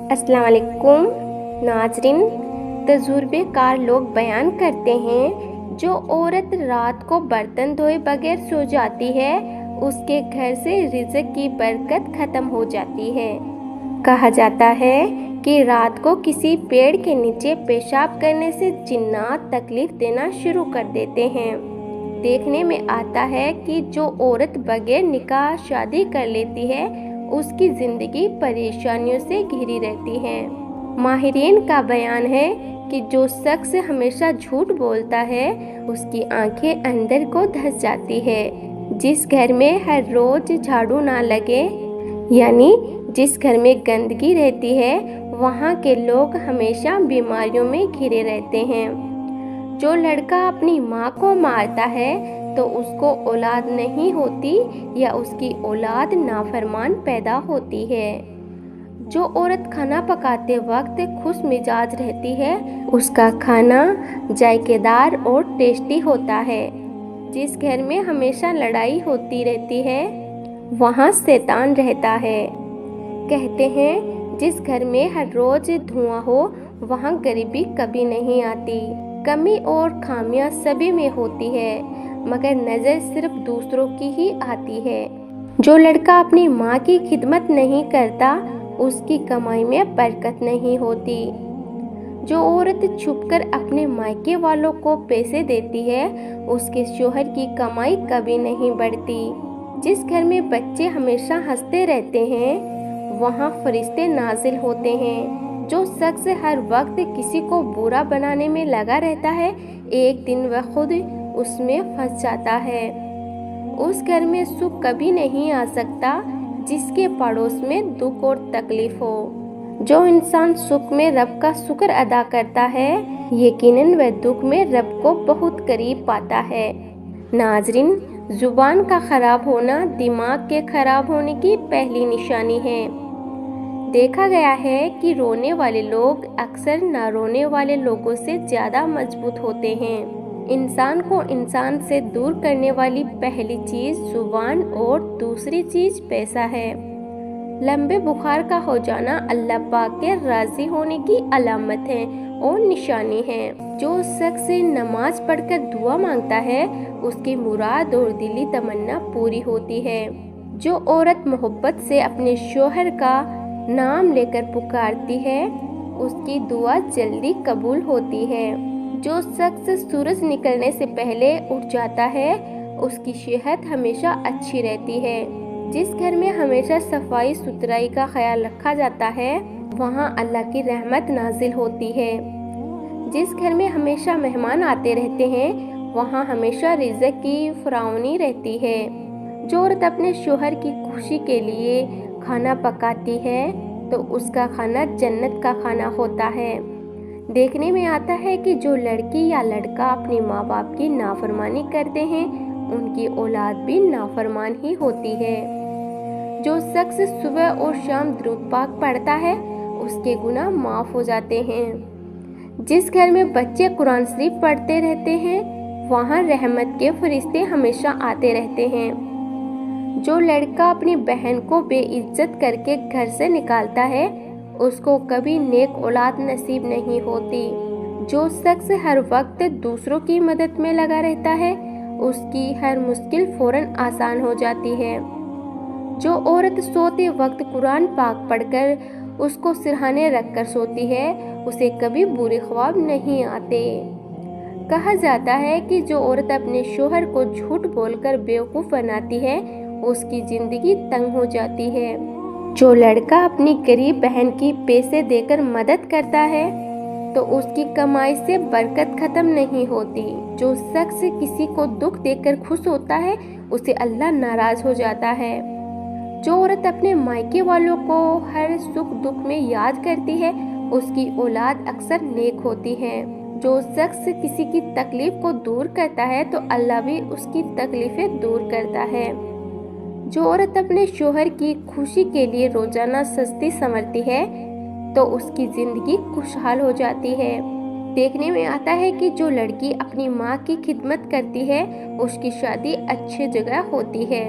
अस्सलाम वालेकुम नाज़रीन। तजुर्बे कार लोग बयान करते हैं, जो औरत रात को बर्तन धोए बगैर सो जाती है, उसके घर से रिज़्क की बरकत ख़त्म हो जाती है। कहा जाता है कि रात को किसी पेड़ के नीचे पेशाब करने से जिन्नात तकलीफ देना शुरू कर देते हैं। देखने में आता है कि जो औरत बगैर निकाह शादी कर लेती है, उसकी ज़िंदगी परेशानियों से घिरी रहती है। माहिरीन का बयान है कि जो शख्स हमेशा झूठ बोलता है, उसकी आंखें अंदर को धंस जाती है। जिस घर में हर रोज झाड़ू ना लगे, यानी जिस घर में गंदगी रहती है, वहाँ के लोग हमेशा बीमारियों में घिरे रहते हैं। जो लड़का अपनी माँ को मारता है तो उसको औलाद नहीं होती, या उसकी औलाद नाफरमान पैदा होती है। जो औरत खाना पकाते वक्त खुश मिजाज रहती है, उसका खाना जायकेदार और टेस्टी होता है। जिस घर में हमेशा लड़ाई होती रहती है, वहाँ शैतान रहता है। कहते हैं, जिस घर में हर रोज धुआं हो, वहाँ गरीबी कभी नहीं आती। कमी और खामियां सभी में होती है, मगर नज़र सिर्फ दूसरों की ही आती है। जो लड़का अपनी माँ की खिदमत नहीं करता, उसकी कमाई में बरकत नहीं होती। जो औरत छुपकर अपने मायके वालों को पैसे देती है, उसके शोहर की कमाई कभी नहीं बढ़ती। जिस घर में बच्चे हमेशा हंसते रहते हैं, वहाँ फरिश्ते नाजिल होते हैं। जो शख्स हर वक्त किसी को बुरा बनाने में लगा रहता है, एक दिन वह खुद उसमें फंस जाता है। उस घर में सुख कभी नहीं आ सकता जिसके पड़ोस में दुख और तकलीफ हो। जो इंसान सुख में रब का शुक्र अदा करता है, यकीनन वह दुख में रब को बहुत करीब पाता है। नाजरीन, जुबान का खराब होना दिमाग के खराब होने की पहली निशानी है। देखा गया है कि रोने वाले लोग अक्सर ना रोने वाले लोगों से ज़्यादा मजबूत होते हैं। इंसान को इंसान से दूर करने वाली पहली चीज़ जुबान और दूसरी चीज़ पैसा है। लंबे बुखार का हो जाना अल्लाह पाक के राज़ी होने की अलामत है और निशानी है। जो शख्स नमाज पढ़कर दुआ मांगता है, उसकी मुराद और दिली तमन्ना पूरी होती है। जो औरत मोहब्बत से अपने शोहर का नाम लेकर पुकारती है, उसकी दुआ जल्दी कबूल होती है। जो शख्स सूरज निकलने से पहले उठ जाता है, उसकी सेहत हमेशा अच्छी रहती है। जिस घर में हमेशा सफाई सुथराई का ख्याल रखा जाता है, वहाँ अल्लाह की रहमत नाजिल होती है। जिस घर में हमेशा मेहमान आते रहते हैं, वहाँ हमेशा रिज़्क की फरावनी रहती है। जो औरत अपने शोहर की खुशी के लिए खाना पकाती है, तो उसका खाना जन्नत का खाना होता है। देखने में आता है कि जो लड़की या लड़का अपने माँ बाप की नाफरमानी करते हैं, उनकी औलाद भी नाफरमान ही होती है। जो शख्स सुबह और शाम दुरूद पाक पढ़ता है, उसके गुनाह माफ़ हो जाते हैं। जिस घर में बच्चे कुरान शरीफ पढ़ते रहते हैं, वहाँ रहमत के फरिश्ते हमेशा आते रहते हैं। जो लड़का अपनी बहन को बेइज्जत करके घर से निकालता है, उसको कभी नेक औलाद नसीब नहीं होती। जो शख्स हर वक्त दूसरों की मदद में लगा रहता है, उसकी हर मुश्किल फौरन आसान हो जाती है। जो औरत सोते वक्त कुरान पाक पढ़कर उसको सिरहाने रखकर सोती है, उसे कभी बुरे ख्वाब नहीं आते। कहा जाता है कि जो औरत अपने शोहर को झूठ बोलकर बेवकूफ़ बनाती है, उसकी ज़िंदगी तंग हो जाती है। जो लड़का अपनी गरीब बहन की पैसे देकर मदद करता है, तो उसकी कमाई से बरकत ख़त्म नहीं होती। जो शख्स किसी को दुख देकर खुश होता है, उसे अल्लाह नाराज़ हो जाता है। जो औरत अपने मायके वालों को हर सुख दुख में याद करती है, उसकी औलाद अक्सर नेक होती है। जो शख्स किसी की तकलीफ को दूर करता है, तो अल्लाह भी उसकी तकलीफ़ें दूर करता है। जो औरत अपने शोहर की खुशी के लिए रोजाना सस्ती संवरती है, तो उसकी ज़िंदगी खुशहाल हो जाती है। देखने में आता है कि जो लड़की अपनी माँ की खिदमत करती है, उसकी शादी अच्छी जगह होती है।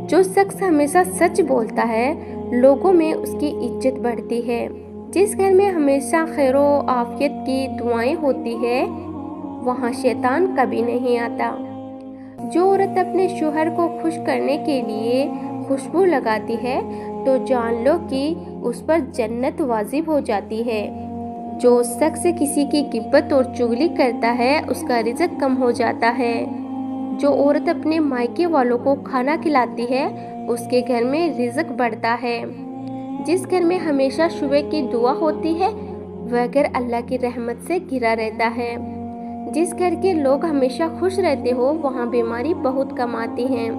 जो शख्स हमेशा सच बोलता है, लोगों में उसकी इज्जत बढ़ती है। जिस घर में हमेशा खैर व आफियत की दुआएं होती है वहाँ शैतान कभी नहीं आता। जो औरत अपने शौहर को खुश करने के लिए खुशबू लगाती है तो जान लो कि उस पर जन्नत वाजिब हो जाती है। जो शख्स किसी की गिब्बत और चुगली करता है उसका रिज़्क कम हो जाता है। जो औरत अपने मायके वालों को खाना खिलाती है उसके घर में रिज़्क बढ़ता है। जिस घर में हमेशा सुबह की दुआ होती है वह घर अल्लाह की रहमत से घिरा रहता है। जिस घर के लोग हमेशा खुश रहते हो वहाँ बीमारी बहुत कम आती है।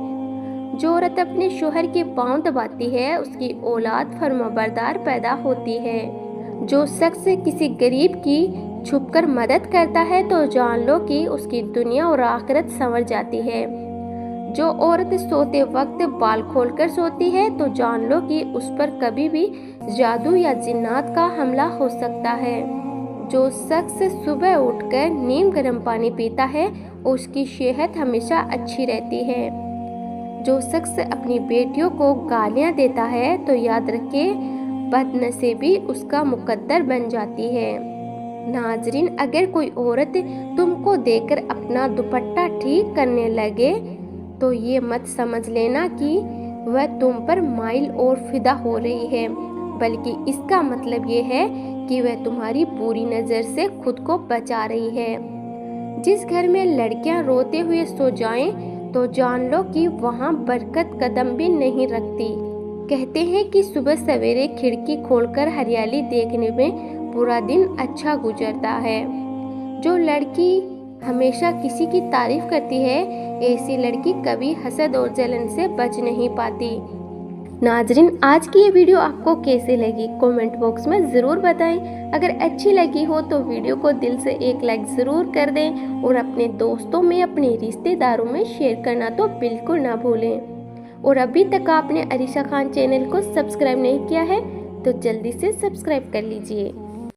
जो औरत अपने शौहर के पांव दबाती है उसकी औलाद फरमाबरदार पैदा होती है। जो शख्स किसी गरीब की छुपकर मदद करता है तो जान लो कि उसकी दुनिया और आखिरत संवर जाती है। जो औरत सोते वक्त बाल खोलकर सोती है तो जान लो कि उस पर कभी भी जादू या जिन्नात का हमला हो सकता है। जो शख्स सुबह उठकर नीम गर्म पानी पीता है उसकी सेहत हमेशा अच्छी रहती है। जो शख्स अपनी बेटियों को गालियां देता है तो याद रखे बदनसीबी उसका मुकद्दर बन जाती है। नाजरीन, अगर कोई औरत तुमको देखकर अपना दुपट्टा ठीक करने लगे तो ये मत समझ लेना कि वह तुम पर माइल और फिदा हो रही है, बल्कि इसका मतलब ये है कि वह तुम्हारी बुरी नज़र से खुद को बचा रही है। जिस घर में लड़कियां रोते हुए सो जाएं तो जान लो कि वहाँ बरकत कदम भी नहीं रखती। कहते हैं कि सुबह सवेरे खिड़की खोलकर हरियाली देखने में पूरा दिन अच्छा गुजरता है। जो लड़की हमेशा किसी की तारीफ करती है ऐसी लड़की कभी हसद और जलन से बच नहीं पाती। नाजरीन, आज की ये वीडियो आपको कैसे लगी कमेंट बॉक्स में ज़रूर बताएं। अगर अच्छी लगी हो तो वीडियो को दिल से एक लाइक ज़रूर कर दें और अपने दोस्तों में, अपने रिश्तेदारों में शेयर करना तो बिल्कुल ना भूलें। और अभी तक आपने अरीशा खान चैनल को सब्सक्राइब नहीं किया है तो जल्दी से सब्सक्राइब कर लीजिए।